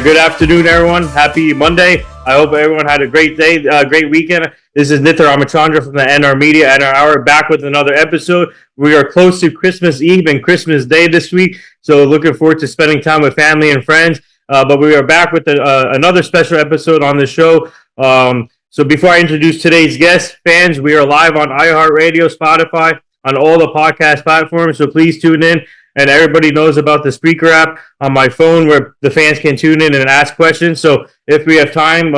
Good afternoon, everyone. Happy Monday. I hope everyone had a great day, great weekend. This is Nithin from the NR Media and our hour, back with another episode. We are close to Christmas Eve and Christmas Day this week, so looking forward to spending time with family and friends. But we are back with another special episode on the show. So before I introduce today's guest, fans, we are live on iHeartRadio, Spotify, on all the podcast platforms, so please tune in. And everybody knows about the Spreaker app on my phone where the fans can tune in and ask questions. So if we have time,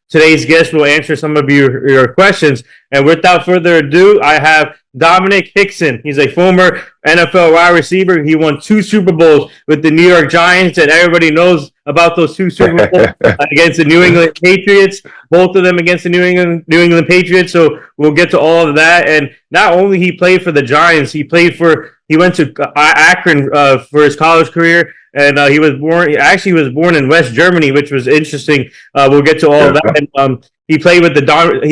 today's guest will answer some of your questions. And without further ado, I have Domenik Hixon. He's a former NFL wide receiver. He won 2 Super Bowls with the New York Giants, and everybody knows about those 2 Super Bowls against the New England Patriots, both of them against the New England Patriots. So we'll get to all of that. And not only he played for the Giants, he went to Akron for his college career, and he was born in West Germany, which was interesting. We'll get to all of that. And, he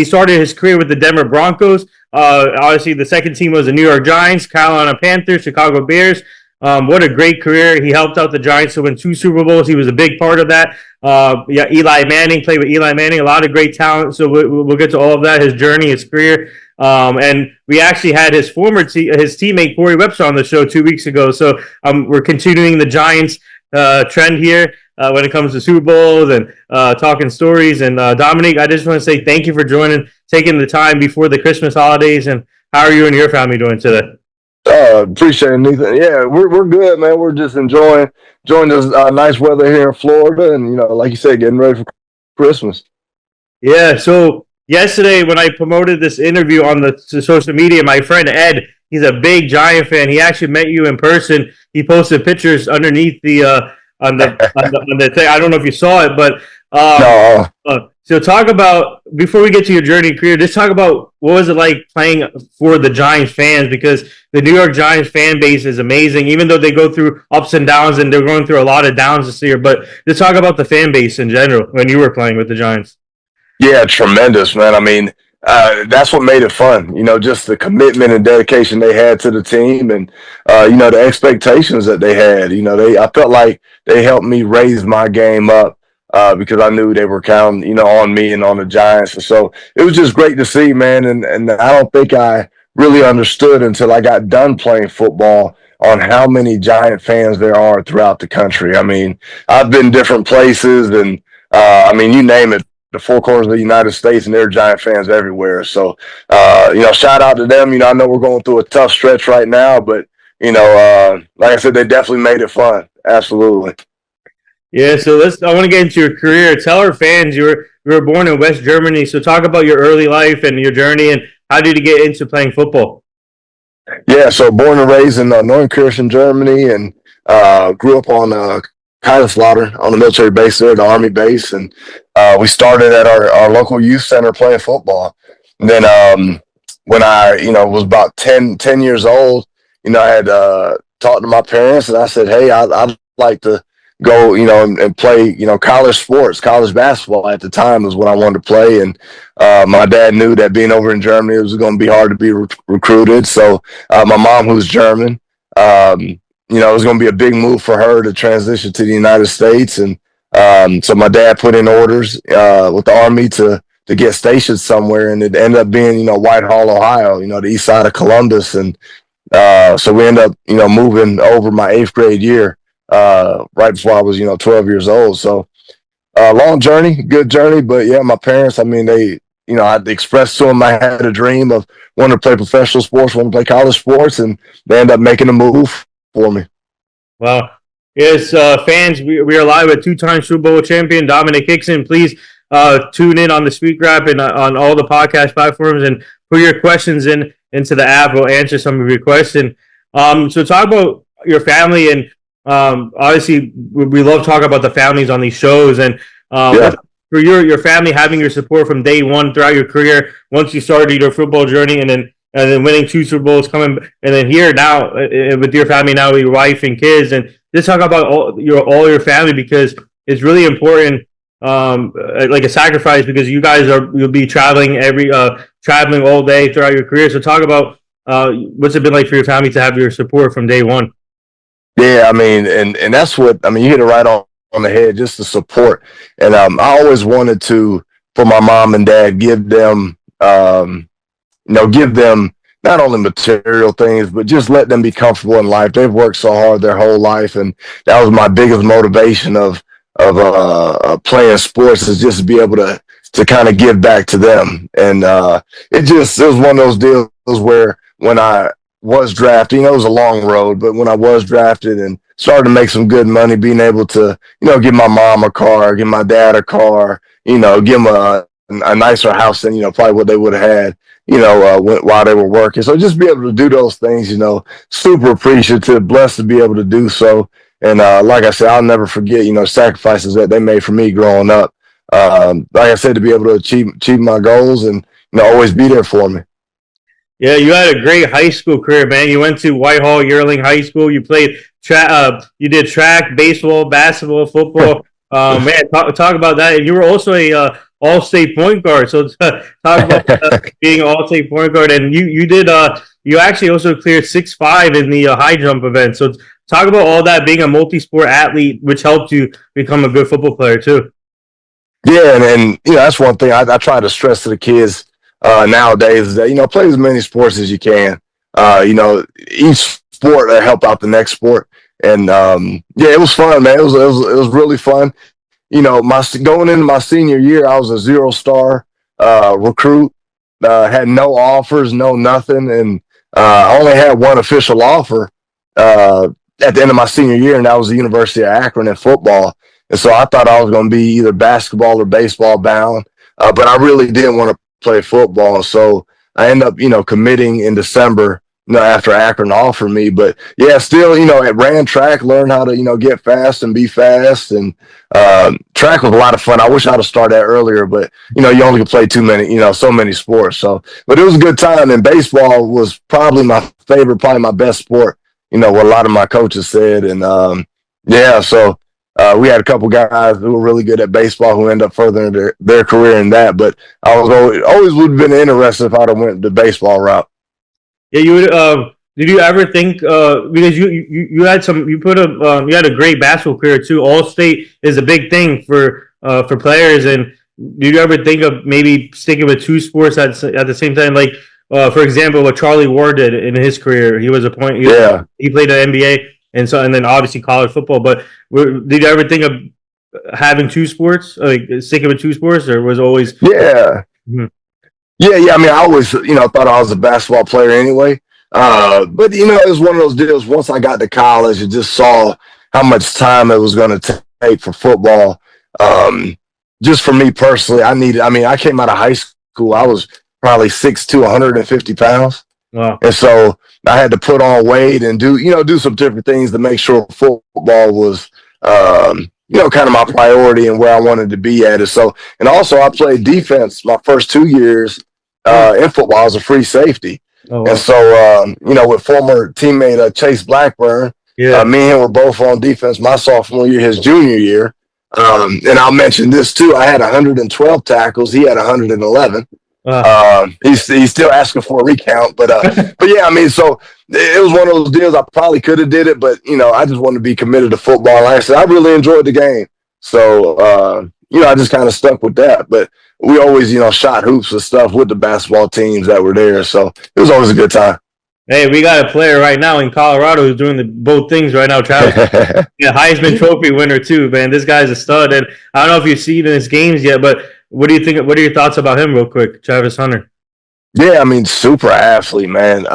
started his career with the Denver Broncos. Obviously, the second team was the New York Giants, Carolina Panthers, Chicago Bears. What a great career. He helped out the Giants to win 2 Super Bowls. He was a big part of that. Eli Manning, played with Eli Manning, a lot of great talent. So we'll get to all of that, his journey, his career. And we actually had his teammate Corey Webster on the show 2 weeks ago. So we're continuing the Giants trend here when it comes to Super Bowls and talking stories. And Domenik, I just want to say thank you for taking the time before the Christmas holidays. And how are you and your family doing today? Appreciate it, Nathan. Yeah, we're good, man. We're just enjoying this nice weather here in Florida, and like you said, getting ready for Christmas. Yeah. So yesterday, when I promoted this interview on the social media, my friend Ed, he's a big Giant fan. He actually met you in person. He posted pictures underneath on the thing. I don't know if you saw it, but No. So talk about, before we get to your journey and career, just talk about what was it like playing for the Giants fans, because the New York Giants fan base is amazing, even though they go through ups and downs, and they're going through a lot of downs this year. But just talk about the fan base in general when you were playing with the Giants. Yeah, tremendous, man. I mean, that's what made it fun. Just the commitment and dedication they had to the team, and the expectations that they had. I felt like they helped me raise my game up. Because I knew they were counting, on me and on the Giants. So it was just great to see, man. And I don't think I really understood until I got done playing football on how many Giant fans there are throughout the country. I mean, I've been different places, and you name it, the 4 corners of the United States, and there are Giant fans everywhere. So, shout out to them. I know we're going through a tough stretch right now, but, like I said, they definitely made it fun. Absolutely. Yeah, so I want to get into your career. Tell our fans you were born in West Germany, so talk about your early life and your journey, and how did you get into playing football? Yeah, so born and raised in Neunkirchen, Germany, and grew up on Kaiserslautern on the military base there, the Army base, and we started at our local youth center playing football. And then when I was about 10 years old, I had talked to my parents, and I said, hey, I'd like to go, and play, college sports. College basketball at the time was what I wanted to play. And my dad knew that being over in Germany, it was going to be hard to be recruited. So my mom, who's German, it was going to be a big move for her to transition to the United States. And so my dad put in orders with the Army to get stationed somewhere. And it ended up being, Whitehall, Ohio, the east side of Columbus. And so we ended up, moving over my 8th grade year. Right before I was, 12 years old. So, long journey, good journey. But yeah, my parents, they, I expressed to them I had a dream of wanting to play professional sports, wanting to play college sports, and they ended up making a move for me. Wow. Yes, fans, we are live with 2-time Super Bowl champion Domenik Hixon. Please tune in on the Spreaker app and on all the podcast platforms, and put your questions into the app. We'll answer some of your questions. So talk about your family, and obviously, we love talking about the families on these shows, and for your family having your support from day one throughout your career, once you started your football journey, and then winning 2 Super Bowls, coming, and then here now with your family now, with your wife and kids, and just talk about all your family, because it's really important, like a sacrifice, because you'll be traveling traveling all day throughout your career. So talk about what's it been like for your family to have your support from day one. Yeah, and that's what, you hit it right on on the head, just the support. And I always wanted to, for my mom and dad, give them, give them not only material things, but just let them be comfortable in life. They've worked so hard their whole life, and that was my biggest motivation of playing sports, is just to be able to kind of give back to them. And it was one of those deals where when I was drafted, it was a long road, but when I was drafted and started to make some good money, being able to, give my mom a car, give my dad a car, give them a nicer house than, probably what they would have had, while they were working. So just be able to do those things, super appreciative, blessed to be able to do so. And like I said, I'll never forget, sacrifices that they made for me growing up. Like I said, to be able to achieve my goals and, always be there for me. Yeah, you had a great high school career, man. You went to Whitehall Yearling High School. You played you did track, baseball, basketball, football. Man, talk about that. You were also a all-state point guard. So talk about being an all-state point guard, and you did you actually also cleared 6'5" in the high jump event. So talk about all that, being a multi-sport athlete, which helped you become a good football player too. Yeah, and that's one thing I try to stress to the kids nowadays, is that play as many sports as you can. Each sport help out the next sport, and it was fun, man. It was really fun. Going into my senior year, I was a 0-star recruit. Had no offers, no nothing, and I only had one official offer at the end of my senior year, and that was the University of Akron in football. And so I thought I was going to be either basketball or baseball bound, but I really didn't want to play football. So I ended up, committing in December, after Akron offered me. But yeah, still, I ran track, learned how to, get fast and be fast. And track was a lot of fun. I wish I'd have started that earlier, but, you only could play too many, so many sports. So, but it was a good time. And baseball was probably my favorite, probably my best sport, what a lot of my coaches said. And so we had a couple guys who were really good at baseball who ended up furthering their career in that. But I was always would have been interested if I'd have went the baseball route. Yeah, you would. Did you ever think because you had you had a great basketball career too. All state is a big thing for players, and did you ever think of maybe sticking with two sports at the same time? Like for example, what Charlie Ward did in his career, he was a point. He played the NBA, and then obviously college football. But did you ever think of having two sports, like sticking with two sports, or was it always Mm-hmm. Yeah. I mean, I always, thought I was a basketball player anyway. But it was one of those deals. Once I got to college, and just saw how much time it was going to take for football. Just for me personally, I came out of high school. I was probably 6'2", 150 pounds. Wow. And so I had to put on weight and do some different things to make sure football was, kind of my priority and where I wanted to be at it. So, and also I played defense my first 2 years in football as a free safety. Oh, wow. And so, with former teammate Chase Blackburn, me and him were both on defense my sophomore year, his junior year. And I'll mention this too. I had 112 tackles. He had 111. He's still asking for a recount, but yeah, I mean, so it was one of those deals. I probably could have did it, but I just wanted to be committed to football. Like I said, I really enjoyed the game, so I just kind of stuck with that. But we always, shot hoops and stuff with the basketball teams that were there, so it was always a good time. Hey, we got a player right now in Colorado who's doing both things right now. Travis, Heisman Trophy winner too, man. This guy's a stud, and I don't know if you've seen his games yet, but what do you think? What are your thoughts about him, real quick, Travis Hunter? Yeah, I mean, super athlete, man.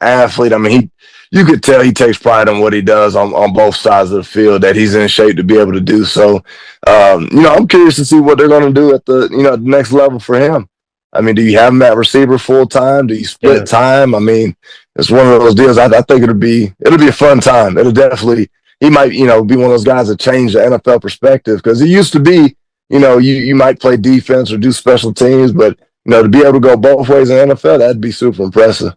Athlete. I mean, you could tell he takes pride in what he does on both sides of the field. That he's in shape to be able to do so. I'm curious to see what they're going to do at the the next level for him. I mean, do you have him at receiver full time? Do you split time? I mean, it's one of those deals. I think it'll be a fun time. It'll definitely. He might be one of those guys that change the NFL perspective, because it used to be. You might play defense or do special teams, but to be able to go both ways in the NFL, that'd be super impressive.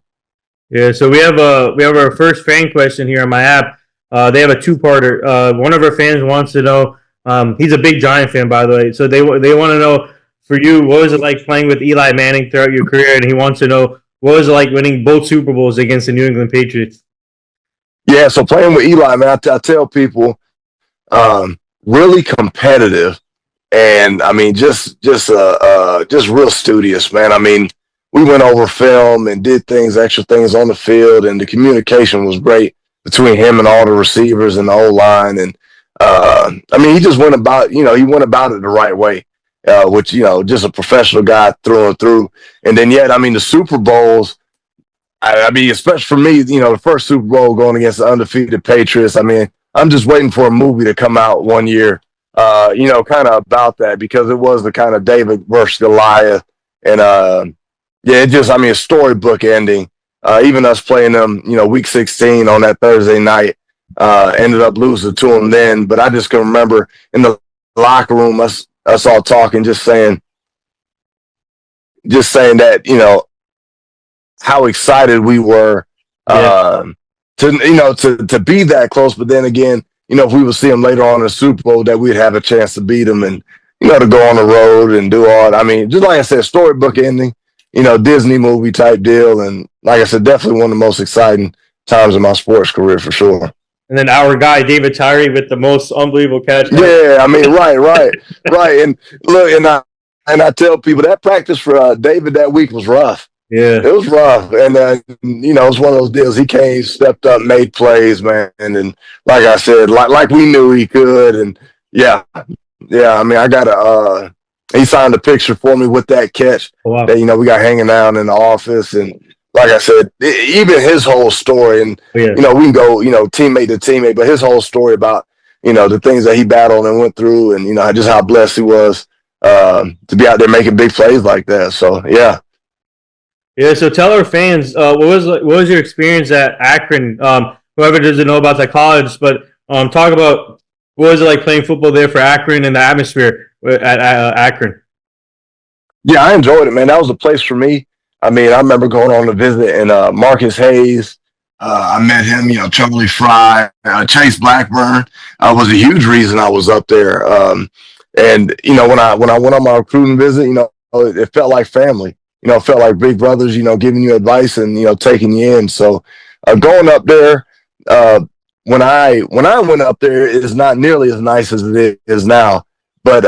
Yeah, so we have our first fan question here on my app. They have a two-parter. One of our fans wants to know. He's a big Giant fan, by the way. So they want to know, for you, what was it like playing with Eli Manning throughout your career? And he wants to know, what was it like winning both Super Bowls against the New England Patriots? Yeah, so playing with Eli, man, I tell people. really competitive. And I mean, just real studious, man. I mean, we went over film and did extra things on the field, and the communication was great between him and all the receivers and the O-line. And I mean, he just went about, he went about it the right way, which, just a professional guy through and through. And then yet, I mean, the Super Bowls, I mean, especially for me, the first Super Bowl going against the undefeated Patriots, I mean, I'm just waiting for a movie to come out one year, kind of about that, because it was the kind of David versus Goliath. And, yeah, a storybook ending. Even us playing them, week 16 on that Thursday night, ended up losing to them then. But I just can remember in the locker room, us all talking, just saying that, how excited we were to be that close. But then again, if we would see them later on in the Super Bowl, that we'd have a chance to beat them and, to go on the road and do all. I mean, just like I said, storybook ending, Disney movie type deal. And like I said, definitely one of the most exciting times in my sports career for sure. And then our guy, David Tyree, with the most unbelievable catch. Yeah, I mean, right. And look, and I tell people that practice for David that week was rough. Yeah, it was rough, and it was one of those deals. He came, stepped up, made plays, man, and like I said, like we knew he could, and yeah. I mean, I got he signed a picture for me with that catch that we got hanging out in the office, and like I said, even his whole story, and we can go, teammate to teammate, but his whole story about the things that he battled and went through, and just how blessed he was to be out there making big plays like that. So yeah. Yeah, so tell our fans, what was your experience at Akron? Whoever doesn't know about that college, but talk about what was it like playing football there for Akron and the atmosphere at Akron. Yeah, I enjoyed it, man. That was a place for me. I mean, I remember going on a visit, and Marcus Hayes, I met him, Charlie Fry, Chase Blackburn was a huge reason I was up there. And when I went on my recruiting visit, it felt like family. It felt like big brothers, giving you advice and, taking you in. So going up there, when I went up there, it is not nearly as nice as it is now. But,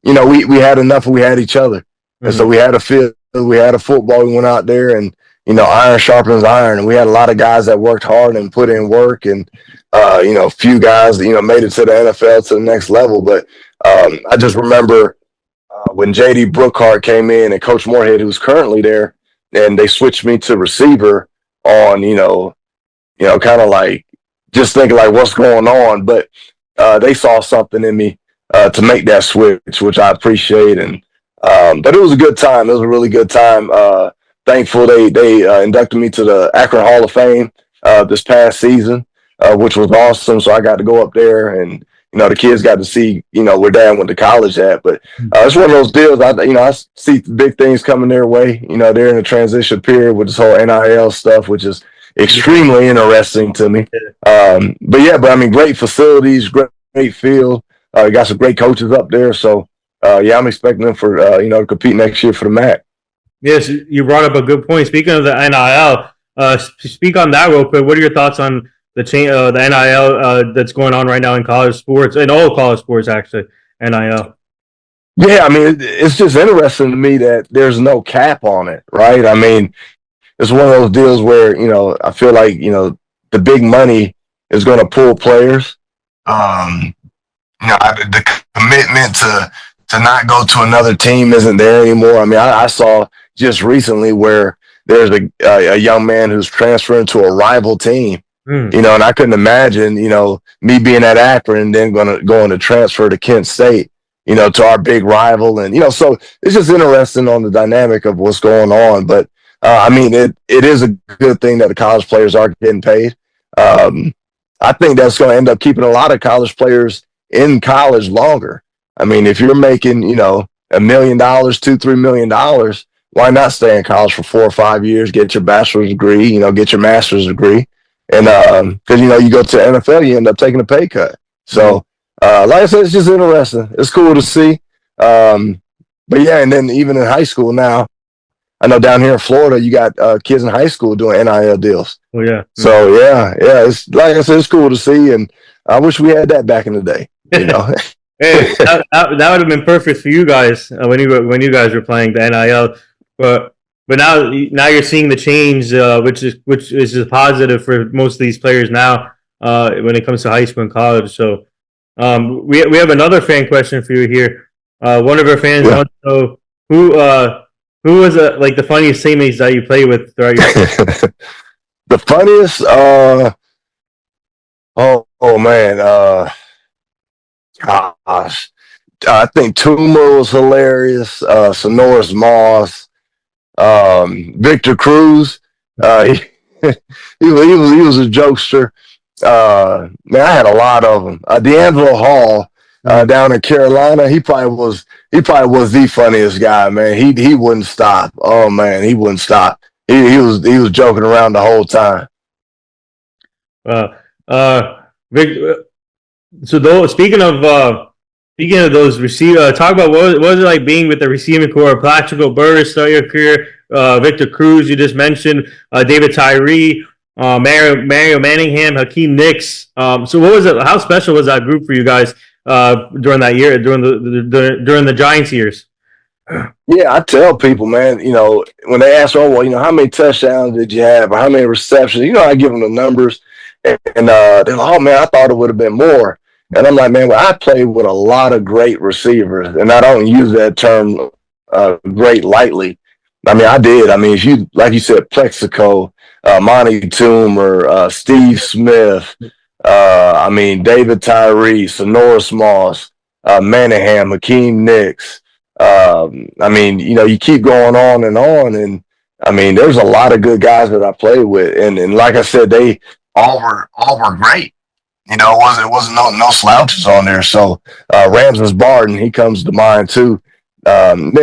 we had enough and we had each other. And so we had a field, we had a football. We went out there and, iron sharpens iron. And we had a lot of guys that worked hard and put in work. And, a few guys, made it to the NFL to the next level. But I just remember when J.D. Brookhart came in and Coach Moorhead, who's currently there, and they switched me to receiver on, kind of like just thinking like what's going on. But they saw something in me to make that switch, which I appreciate. And but it was a good time. It was a really good time. Thankful they inducted me to the Akron Hall of Fame this past season, which was awesome. So I got to go up there and, the kids got to see, where Dad went to college at. But it's one of those deals. I see big things coming their way. They're in a transition period with this whole NIL stuff, which is extremely interesting to me. But I mean, great facilities, great field. You got some great coaches up there. So, I'm expecting them for, to compete next year for the MAC. Yes, you brought up a good point. Speaking of the NIL, speak on that real quick. What are your thoughts on the NIL that's going on right now in college sports and all college sports, actually, NIL? Yeah, I mean, it's just interesting to me that there's no cap on it, right? I mean, it's one of those deals where, I feel like, the big money is going to pull players. The commitment to not go to another team isn't there anymore. I mean, I saw just recently where there's a young man who's transferring to a rival team. And I couldn't imagine, me being at Akron and then going to transfer to Kent State, to our big rival. And, so it's just interesting on the dynamic of what's going on. But, I mean, it is a good thing that the college players are getting paid. I think that's going to end up keeping a lot of college players in college longer. I mean, if you're making, $1 million, $2-3 million, why not stay in college for 4 or 5 years, get your bachelor's degree, get your master's degree? And because, you go to the NFL, you end up taking a pay cut. So, like I said, it's just interesting. It's cool to see. But, yeah, and then even in high school now, I know down here in Florida, you got kids in high school doing NIL deals. Oh, yeah. So, yeah, it's like I said, it's cool to see. And I wish we had that back in the day. you know. Hey, that would have been perfect for you guys when you guys were playing the NIL, but now you're seeing the change, which is a positive for most of these players now when it comes to high school and college. So we have another fan question for you here. One of our fans Yeah. wants to know who was like the funniest teammates that you played with throughout your. The funniest, oh man, gosh, I think Tuma was hilarious. Sonoris Moss, Victor Cruz, he, he was a jokester. Man, I had a lot of them. D'Angelo Hall, down in Carolina, he probably was the funniest guy, man. He wouldn't stop. Oh man, he wouldn't stop. He was joking around the whole time. Uh, Vic, so though speaking of those receiver, talk about what was it like being with the receiving core? Plaxico Burris start your career. Victor Cruz, you just mentioned. David Tyree, Mario Manningham, Hakeem Nicks. So what was it? How special was that group for you guys during that year, during the Giants years? Yeah, I tell people, man, when they ask, oh, well, how many touchdowns did you have or how many receptions? I give them the numbers and they're like, oh, man, I thought it would have been more. And I'm like, man, well, I played with a lot of great receivers, and I don't use that term great lightly. I mean, I did. I mean, if you, like you said, Plexico, Monty Toomer, Steve Smith, I mean, David Tyree, Sonoris Moss, Manningham, Hakeem Nicks. I mean, you keep going on, and I mean, there's a lot of good guys that I played with, and like I said, they all were great. It wasn't no slouches on there. So Ramses Barton, he comes to mind too. Then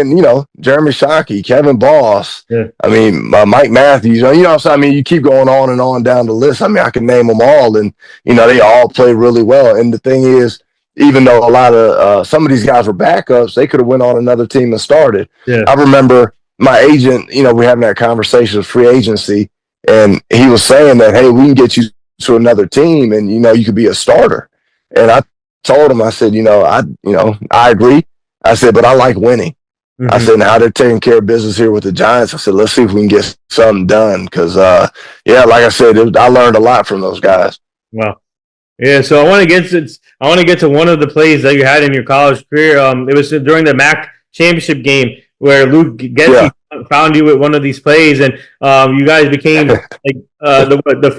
Jeremy Shockey, Kevin Boss. Yeah. I mean Mike Matthews. So I mean you keep going on and on down the list. I mean I can name them all, and they all play really well. And the thing is, even though a lot of some of these guys were backups, they could have went on another team and started. Yeah. I remember my agent. We're having that conversation with free agency, and he was saying that, hey, we can get you to another team and you could be a starter. And I told him, I said, I agree. I said, but I like winning. Mm-hmm. I said, now they're taking care of business here with the Giants. I said, let's see if we can get something done. Cause like I said, I learned a lot from those guys. Wow. Yeah. So I want to get to one of the plays that you had in your college career. It was during the MAC championship game where Luke Getsy found you with one of these plays, and you guys became like the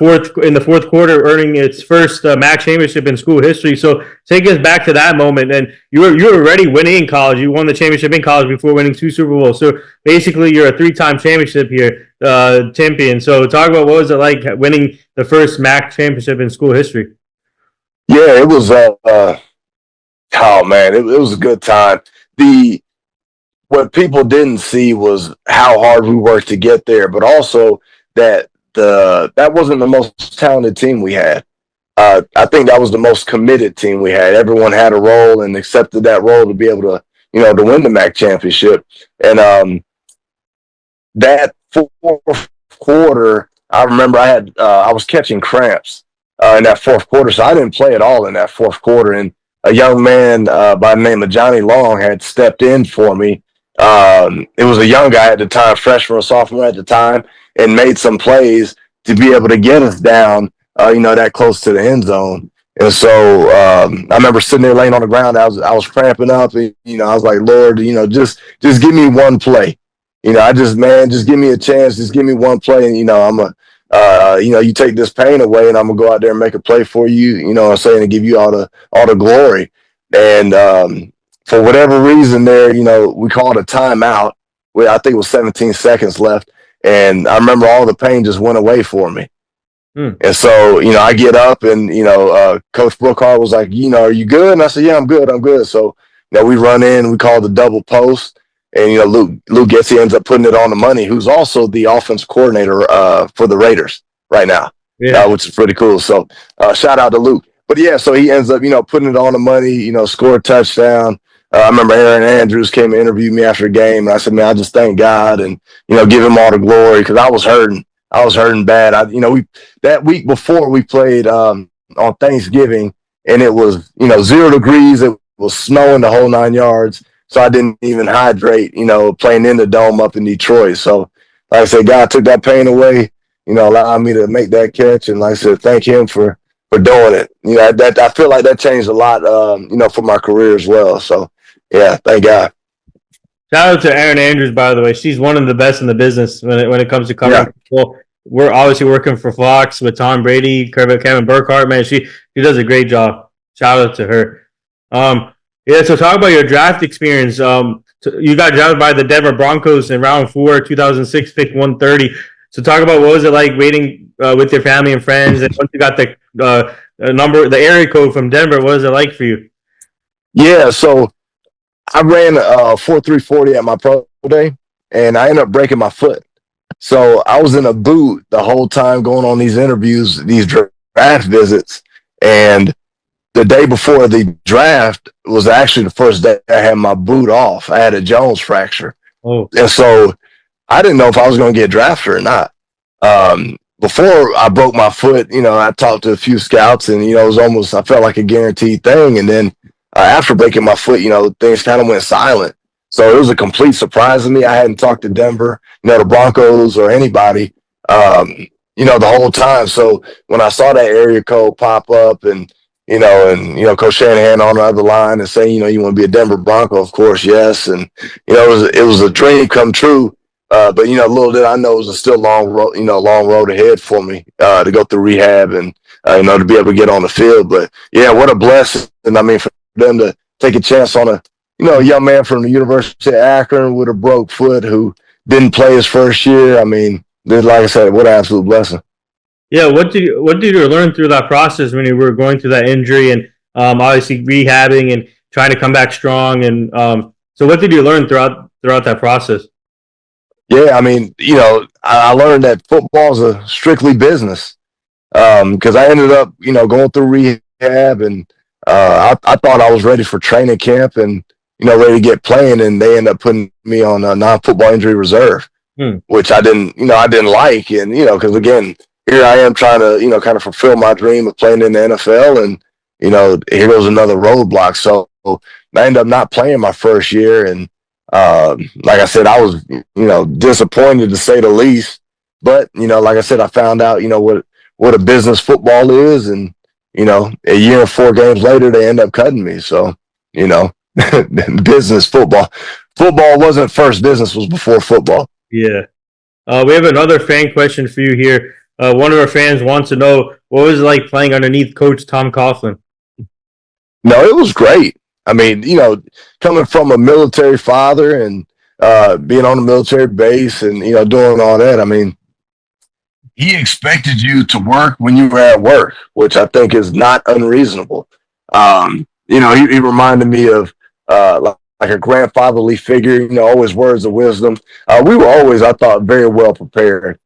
fourth quarter, earning its first MAC championship in school history. So take us back to that moment. And you were already winning in college. You won the championship in college before winning 2 Super Bowls. So basically, you're a 3-time championship here, champion. So talk about what was it like winning the first MAC championship in school history. Yeah, it was. Oh man, it was a good time. What people didn't see was how hard we worked to get there, but also that that wasn't the most talented team we had. I think that was the most committed team we had. Everyone had a role and accepted that role to be able to, to win the MAC championship. And that fourth quarter, I remember I was catching cramps in that fourth quarter, so I didn't play at all in that fourth quarter. And a young man by the name of Johnny Long had stepped in for me. It was a young guy at the time, freshman or sophomore at the time, and made some plays to be able to get us down, that close to the end zone. And so I remember sitting there laying on the ground. I was cramping up, and I was like, Lord, just give me one play. Just give me a chance. Just give me one play, and you take this pain away, and I'm gonna go out there and make a play for you. I'm saying, to give you all the glory. And for whatever reason there, we called a timeout. I think it was 17 seconds left. And I remember all the pain just went away for me. And so, I get up and, Coach Brookhart was like, are you good? And I said, yeah, I'm good. I'm good. So, we run in, we call the double post. And, Luke Getsy ends up putting it on the money, who's also the offense coordinator for the Raiders right now, which is pretty cool. So shout out to Luke. But, yeah, so he ends up, putting it on the money, score a touchdown. I remember Aaron Andrews came and interviewed me after the game, and I said, man, I just thank God and, give him all the glory, because I was hurting. I was hurting bad. That week before we played on Thanksgiving, and it was, 0 degrees. It was snowing the whole 9 yards. So I didn't even hydrate, playing in the dome up in Detroit. So, like I said, God took that pain away, allowed me to make that catch. And like I said, thank him for doing it. That I feel like that changed a lot, for my career as well. So, yeah, thank God. Shout out to Erin Andrews, by the way. She's one of the best in the business when it comes to covering people. We're obviously working for Fox with Tom Brady, Kevin Burkhardt. Man, she does a great job. Shout out to her. Yeah, so talk about your draft experience. You got drafted by the Denver Broncos in round 4, 2006, pick 130. So talk about what was it like waiting with your family and friends, and once you got the the area code from Denver, what was it like for you? Yeah, so I ran 4.340 at my pro day, and I ended up breaking my foot. So I was in a boot the whole time going on these interviews, these draft visits, and the day before the draft was actually the first day I had my boot off. I had a Jones fracture. Oh. And so I didn't know if I was going to get drafted or not. Before I broke my foot, I talked to a few scouts, and, it was almost, I felt like a guaranteed thing. And then after breaking my foot, things kind of went silent. So it was a complete surprise to me. I hadn't talked to Denver, the Broncos or anybody, the whole time. So when I saw that area code pop up and Coach Shanahan on the other line and saying, you want to be a Denver Bronco, of course, yes. And, it was a dream come true. But, little did I know it was a still long road ahead for me to go through rehab and, to be able to get on the field. But, yeah, what a blessing. I mean, for them to take a chance on a young man from the University of Akron with a broke foot who didn't play his first year. I mean, like I said, what an absolute blessing. Yeah, what did you learn through that process when you were going through that injury and obviously rehabbing and trying to come back strong? And so what did you learn throughout that process? Yeah, I mean, I learned that football is a strictly business because I ended up, going through rehab and I thought I was ready for training camp and, ready to get playing, and they ended up putting me on a non-football injury reserve, which I didn't like. And, because again, here I am trying to, kind of fulfill my dream of playing in the NFL, and, here goes another roadblock. So I ended up not playing my first year. And like I said, I was, disappointed to say the least. But, like I said, I found out, what a business football is. And, a year and 4 games later, they end up cutting me. So, business football. Football wasn't first, business was before football. Yeah. We have another fan question for you here. One of our fans wants to know, what was it like playing underneath Coach Tom Coughlin? No, it was great. I mean, coming from a military father and being on a military base and, doing all that, I mean, he expected you to work when you were at work, which I think is not unreasonable. He reminded me of like a grandfatherly figure, always words of wisdom. We were always, I thought, very well prepared.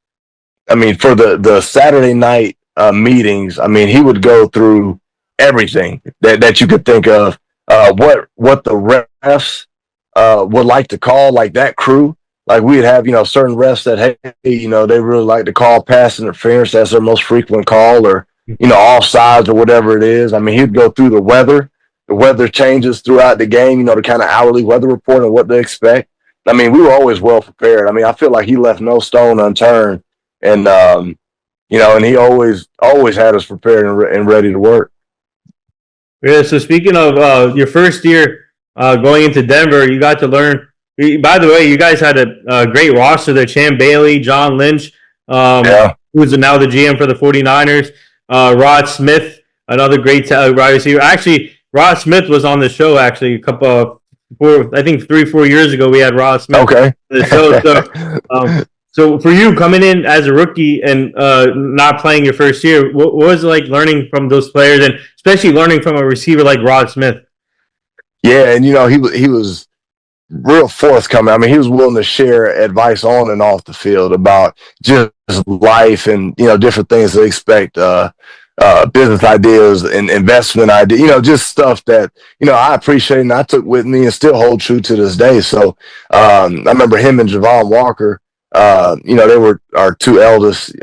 I mean, for the Saturday night meetings, I mean, he would go through everything that you could think of, what the refs would like to call, like that crew. Like we'd have, certain refs that, hey, they really like to call pass interference. That's their most frequent call, or, offsides or whatever it is. I mean, he'd go through the weather changes throughout the game, the kind of hourly weather report and what to expect. I mean, we were always well prepared. I mean, I feel like he left no stone unturned. And, and he always had us prepared and ready to work. Yeah, so speaking of your first year going into Denver, you got to learn. By the way, you guys had a great roster there. Champ Bailey, John Lynch, who's now the GM for the 49ers, Rod Smith, another great wide receiver. Actually, Rod Smith was on the show actually a couple of, 3-4 years ago. We had Rod Smith on the show. So for you coming in as a rookie and not playing your first year, what was it like learning from those players, and especially learning from a receiver like Rod Smith? Yeah, and he was real forthcoming. I mean, he was willing to share advice on and off the field about just life and different things to expect, business ideas and investment ideas, just stuff that I appreciate and I took with me and still hold true to this day. So I remember him and Javon Walker. They were our 2 eldest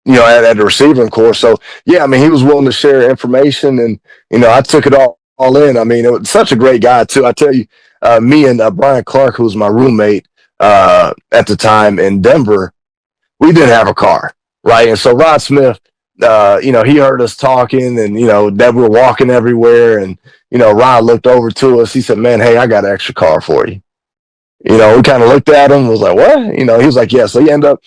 at the receiving corps. So yeah, I mean, he was willing to share information, and I took it all in. I mean, it was such a great guy too. I tell you, me and Brian Clark, who was my roommate at the time in Denver, we didn't have a car, right? And so Rod Smith, he heard us talking, and that we were walking everywhere, and Rod looked over to us. He said, "Man, hey, I got an extra car for you." We kind of looked at him, was like, "What?" He was like, "Yeah." So he ended up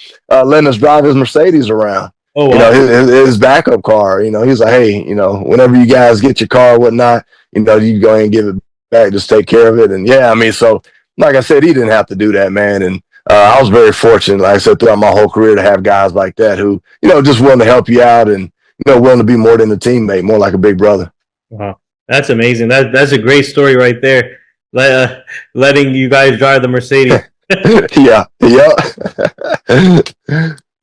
letting us drive his Mercedes around. Oh, wow. His backup car. He was like, "Hey, whenever you guys get your car or whatnot, you go ahead and give it back, just take care of it." And yeah, I mean, so like I said, he didn't have to do that, man. And I was very fortunate, like I said, throughout my whole career to have guys like that who, just willing to help you out and, willing to be more than a teammate, more like a big brother. Wow. That's amazing. That's a great story right there. Letting you guys drive the Mercedes. Yeah.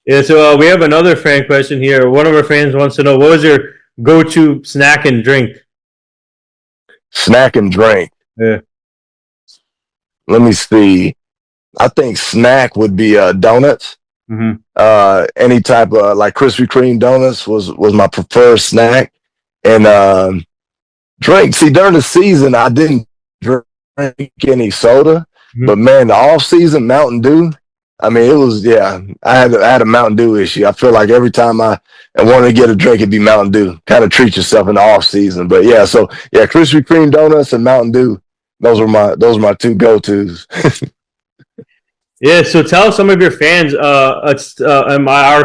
Yeah, so we have another fan question here. One of our fans wants to know, what was your go-to snack and drink? Snack and drink? Yeah. Let me see. I think snack would be donuts. Mm-hmm. Any type of like Krispy Kreme donuts was my preferred snack. And drink. See, during the season, I didn't drink any soda, but man, the off season Mountain Dew. I mean, it was I had a Mountain Dew issue. I feel like every time I wanted to get a drink, it'd be Mountain Dew. Kind of treat yourself in the off season, but so Krispy Kreme donuts and Mountain Dew. Those were my two go-tos. Yeah, so tell some of your fans, our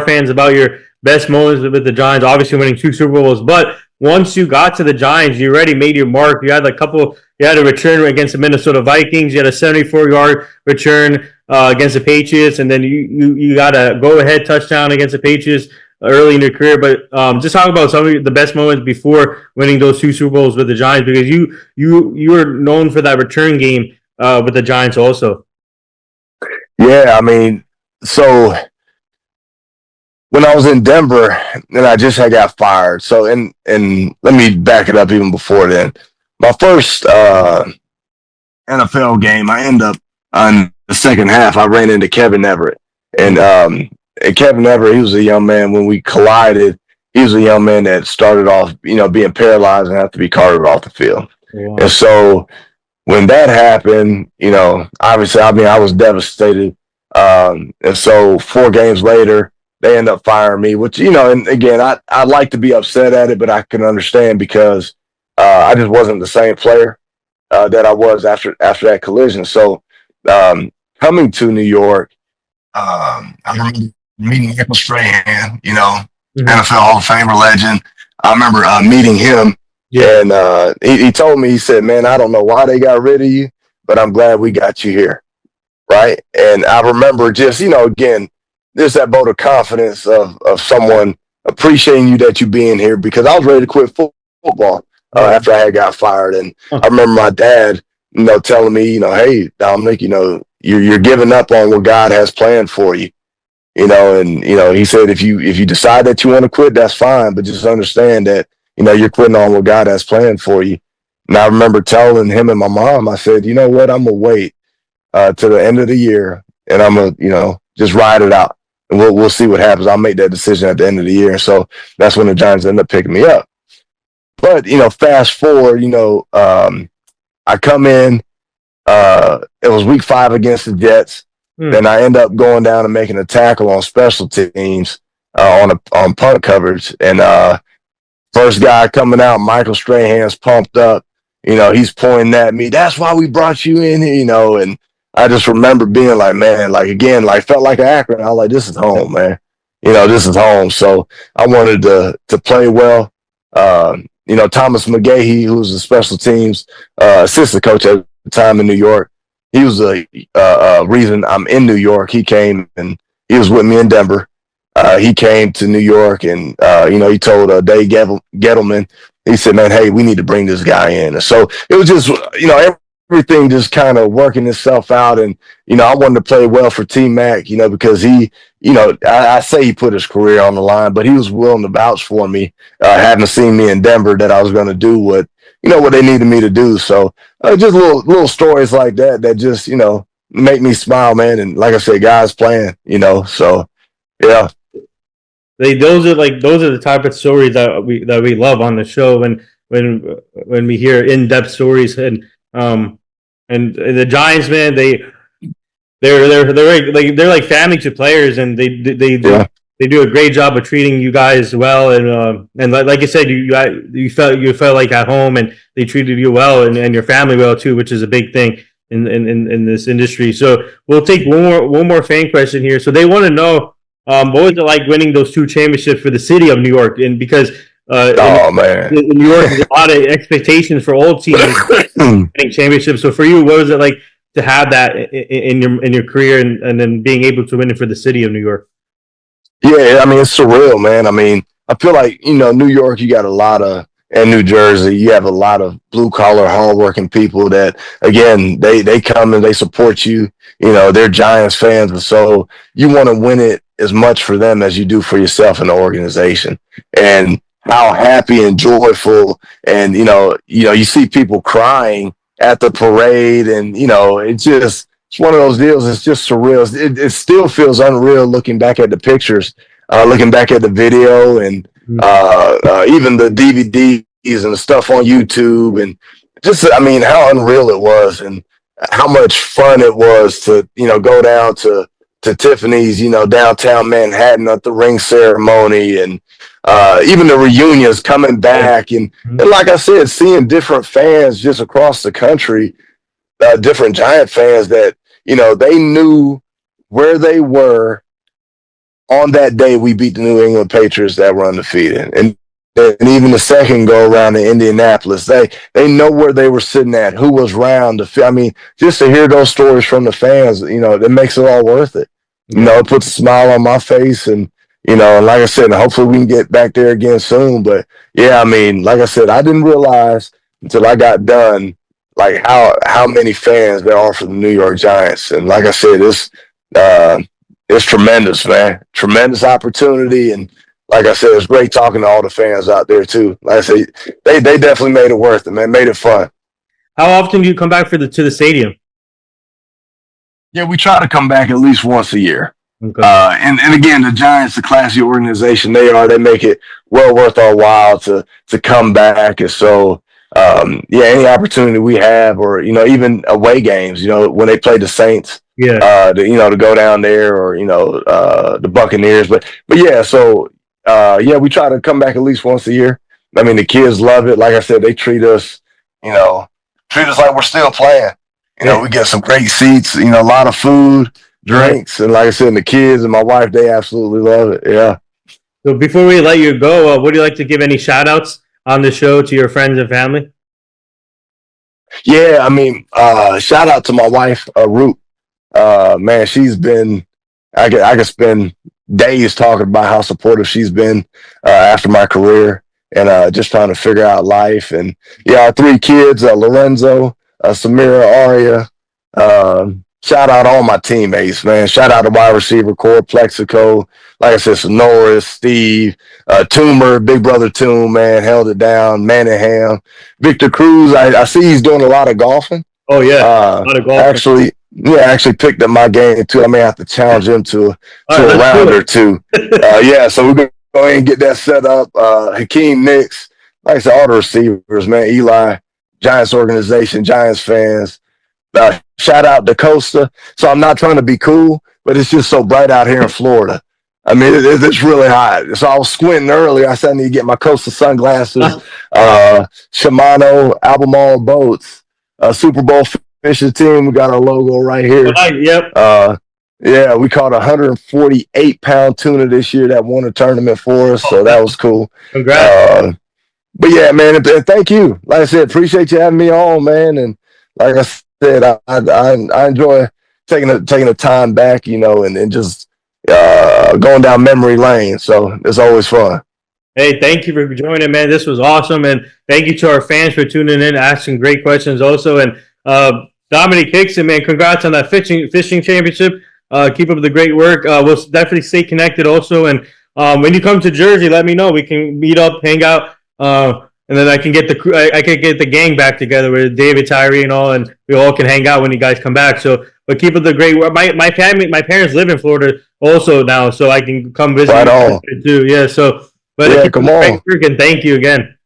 fans, about your best moments with the Giants. Obviously, winning 2 Super Bowls, but once you got to the Giants, you already made your mark. You had You had a return against the Minnesota Vikings. You had a 74-yard return against the Patriots, and then you got a go-ahead touchdown against the Patriots early in your career. But just talk about some of the best moments before winning those 2 Super Bowls with the Giants, because you were known for that return game with the Giants also. Yeah, I mean, so when I was in Denver and I just had got fired. So and let me back it up even before then. My first NFL game, I end up on the second half. I ran into Kevin Everett, and Kevin Everett, he was a young man when we collided. He was a young man that started off, being paralyzed and had to be carted off the field. Wow. And so when that happened, obviously, I was devastated. And so 4 games later, they end up firing me, which, and again, I like to be upset at it, but I can understand because I just wasn't the same player that I was after that collision. So coming to New York, I remember meeting Michael Strahan, NFL Hall of Famer legend. I remember meeting him. Yeah. And he told me, he said, "Man, I don't know why they got rid of you, but I'm glad we got you here." Right. And I remember just, again, there's that vote of confidence of someone appreciating you that you being here, because I was ready to quit football after I had got fired. And I remember my dad, telling me, "Hey, Domenik, you're giving up on what God has planned for you." And he said, if you decide that you want to quit, that's fine, but just understand that, you're quitting on what God has planned for you. And I remember telling him and my mom, I said, "You know what, I'm gonna wait to the end of the year, and I'm gonna, just ride it out, and we'll see what happens. I'll make that decision at the end of the year." And so that's when the Giants ended up picking me up. But fast forward, I come in. It was week 5 against the Jets. Then I end up going down and making a tackle on special teams on punt coverage, and first guy coming out, Michael Strahan's pumped up. He's pointing at me. "That's why we brought you in here," and I just remember being like, man, again, felt like Akron. I was like, this is home, man. This is home. So I wanted to play well. Thomas McGahee, who was the special teams assistant coach at the time in New York, he was the reason I'm in New York. He came and he was with me in Denver. He came to New York, and he told Dave Gettleman, he said, "Man, hey, we need to bring this guy in." And so it was just, everything just kind of working itself out. And, I wanted to play well for T-Mac, because he, I say he put his career on the line, but he was willing to vouch for me, having seen me in Denver, that I was going to do what they needed me to do. So just little stories like that just, make me smile, man. And like I said, God's plan, so yeah. those are the type of stories that we love on the show when we hear in-depth stories. And the Giants, man, they're like family to players, and they do a great job of treating you guys well, and like you said, you felt like at home, and they treated you well, and your family well too, which is a big thing in this industry. So we'll take one more fan question here. So they want to know, what was it like winning those 2 championships for the city of New York? And because man, in New York, there's a lot of expectations for all teams winning championships. So for you, what was it like to have that in your career, and then being able to win it for the city of New York? Yeah, I mean, it's surreal, man. I mean, I feel like, New York, you got a lot of, and New Jersey, you have a lot of blue collar, hardworking people that, again, they come and they support you. They're Giants fans, and so you want to win it as much for them as you do for yourself and the organization. And how happy and joyful, and you see people crying at the parade, and it's one of those deals. It's just surreal. It still feels unreal looking back at the pictures, looking back at the video, and even the DVDs and the stuff on YouTube, and just, I mean, how unreal it was, and how much fun it was to go down to Tiffany's, downtown Manhattan at the ring ceremony, and even the reunions coming back, and like I said, seeing different fans just across the country, different Giant fans that, they knew where they were on that day we beat the New England Patriots that were undefeated. And even the second go around in Indianapolis, they know where they were sitting at, who was around. I mean, just to hear those stories from the fans, it makes it all worth it. It puts a smile on my face, and, like I said, hopefully we can get back there again soon. But yeah, I mean, like I said, I didn't realize until I got done, like how many fans there are for the New York Giants. And like I said, it's tremendous, man. Tremendous opportunity. And like I said, it's great talking to all the fans out there too. Like I say, they definitely made it worth it, man. Made it fun. How often do you come back to the stadium? Yeah, we try to come back at least once a year. Okay. And again, the Giants, the classy organization they make it well worth our while to come back. And so, any opportunity we have, or, even away games, when they play the Saints, to go down there, or, the Buccaneers. But yeah, so, we try to come back at least once a year. I mean, the kids love it. Like I said, they treat us like we're still playing. We get some great seats, a lot of food, drinks, and like I said, the kids and my wife, they absolutely love it. Yeah. So before we let you go, would you like to give any shout outs on the show to your friends and family? Yeah, I mean, shout out to my wife, Ruth. Man, she's been, I could spend days talking about how supportive she's been after my career, and just trying to figure out life. And yeah, our 3 kids, Lorenzo, Samira, Aria. Shout out all my teammates, man. Shout out to wide receiver core, Plexico. Like I said, Sonoris, Steve, Toomer, Big Brother Toom, man, held it down. Manningham, Victor Cruz. I see he's doing a lot of golfing. Oh yeah, a lot of golfing. Actually picked up my game too. I may have to challenge him to a round or two. So we're gonna go ahead and get that set up. Hakeem Nicks, like I said, all the receivers, man. Eli, Giants organization, Giants fans. Shout out to Costa. So I'm not trying to be cool, but it's just so bright out here in Florida. I mean, it's really hot. So I was squinting earlier. I said I need to get my Costa sunglasses. Shimano, Albemarle boats, Super Bowl fishing team. We got our logo right here. Yep. Yeah, we caught a 148-pound tuna this year that won a tournament for us. So that was cool. Congrats. But yeah, man, and thank you. Like I said, appreciate you having me on, man. And like I said, I enjoy taking the time back, and just going down memory lane. So it's always fun. Hey, thank you for joining, man. This was awesome, and thank you to our fans for tuning in, asking great questions also. And Domenik Hixon, man, congrats on that fishing championship. Keep up the great work. We'll definitely stay connected also. And when you come to Jersey, let me know. We can meet up, hang out. And then I can get the gang back together with David, Tyree, and all, and we all can hang out when you guys come back. So, but keep up the great work. My parents live in Florida, also now, so I can come visit Right you on. guys too. Yeah. So, but Yeah, keep up come the on. great work and thank you again.